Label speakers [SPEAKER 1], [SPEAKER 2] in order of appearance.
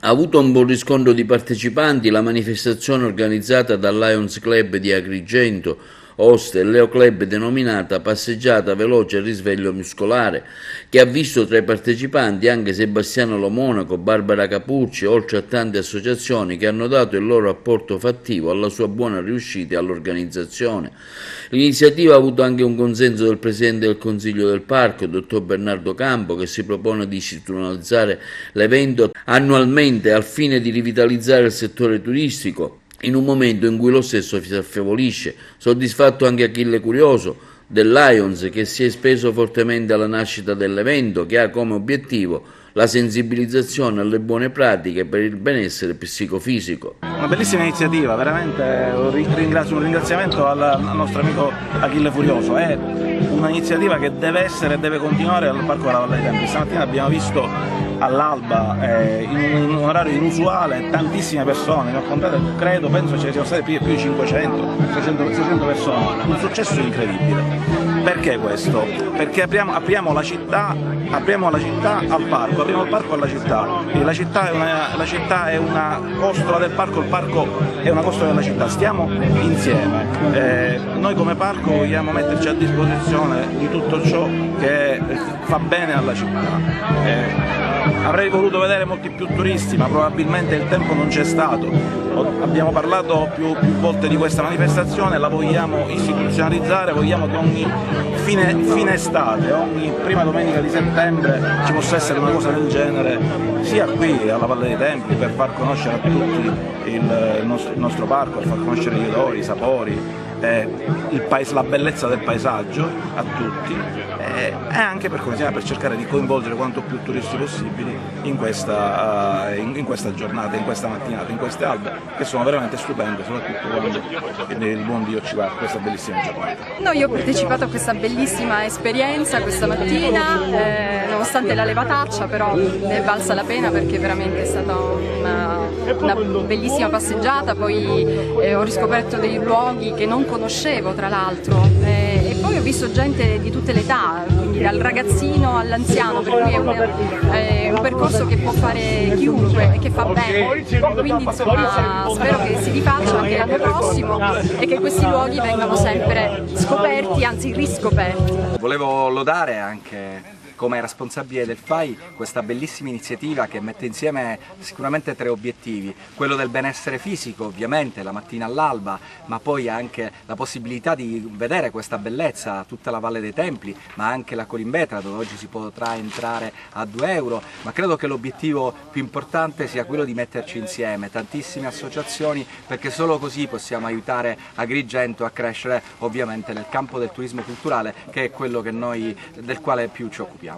[SPEAKER 1] Ha avuto un buon riscontro di partecipanti la manifestazione organizzata dal Lions Club di Agrigento, Oste e Leo Club denominata Passeggiata Veloce e Risveglio Muscolare, che ha visto tra i partecipanti anche Sebastiano Lo Monaco, Barbara Capucci, oltre a tante associazioni che hanno dato il loro apporto fattivo alla sua buona riuscita e all'organizzazione. L'iniziativa ha avuto anche un consenso del Presidente del Consiglio del Parco, dottor Bernardo Campo, che si propone di istituzionalizzare l'evento annualmente al fine di rivitalizzare il settore turistico in un momento in cui lo stesso si affievolisce. Soddisfatto anche Achille Curioso del Lions, che si è speso fortemente alla nascita dell'evento, che ha come obiettivo la sensibilizzazione alle buone pratiche per il benessere psicofisico.
[SPEAKER 2] Una bellissima iniziativa, veramente un ringraziamento al nostro amico Achille Furioso. È un'iniziativa che deve continuare al Parco della Valle dei Templi. Stamattina abbiamo visto all'alba, in un orario inusuale, tantissime persone, ne ho contate, penso ce ne siano state più di 500, 600 persone, un successo incredibile. Perché questo? Perché apriamo la città al parco, apriamo il parco alla città, e la città è una costola del parco, il parco è una costola della città, stiamo insieme. Noi come parco vogliamo metterci a disposizione di tutto ciò che fa bene alla città. Avrei voluto vedere molti più turisti, ma probabilmente il tempo non c'è stato. Abbiamo parlato più volte di questa manifestazione, la vogliamo istituzionalizzare, vogliamo che ogni fine estate, ogni prima domenica di settembre ci possa essere una cosa del genere, sia qui alla Valle dei Templi, per far conoscere a tutti il nostro parco, per far conoscere gli odori, i sapori, la bellezza del paesaggio a tutti, e anche per cercare di coinvolgere quanto più turisti possibili in questa giornata, in questa mattinata, in queste albe che sono veramente stupende, soprattutto quando il buon Dio ci va questa bellissima giornata.
[SPEAKER 3] No, io ho partecipato a questa bellissima esperienza questa mattina, nonostante la levataccia, però ne è valsa la pena perché veramente è stata una bellissima passeggiata. Poi ho riscoperto dei luoghi che non conoscevo, tra l'altro, e poi ho visto gente di tutte le età, quindi dal ragazzino all'anziano, per cui è un percorso che può fare chiunque e che fa bene, quindi insomma spero che si rifaccia anche l'anno prossimo e che questi luoghi vengano sempre scoperti, anzi riscoperti.
[SPEAKER 4] Volevo lodare anche come responsabile del FAI questa bellissima iniziativa che mette insieme sicuramente 3 obiettivi: quello del benessere fisico, ovviamente la mattina all'alba, ma poi anche la possibilità di vedere questa bellezza, tutta la Valle dei Templi, ma anche la Colimbetra, dove oggi si potrà entrare a 2 euro. Ma credo che l'obiettivo più importante sia quello di metterci insieme tantissime associazioni, perché solo così possiamo aiutare Agrigento a crescere ovviamente nel campo del turismo culturale, che è quello del quale più ci occupiamo.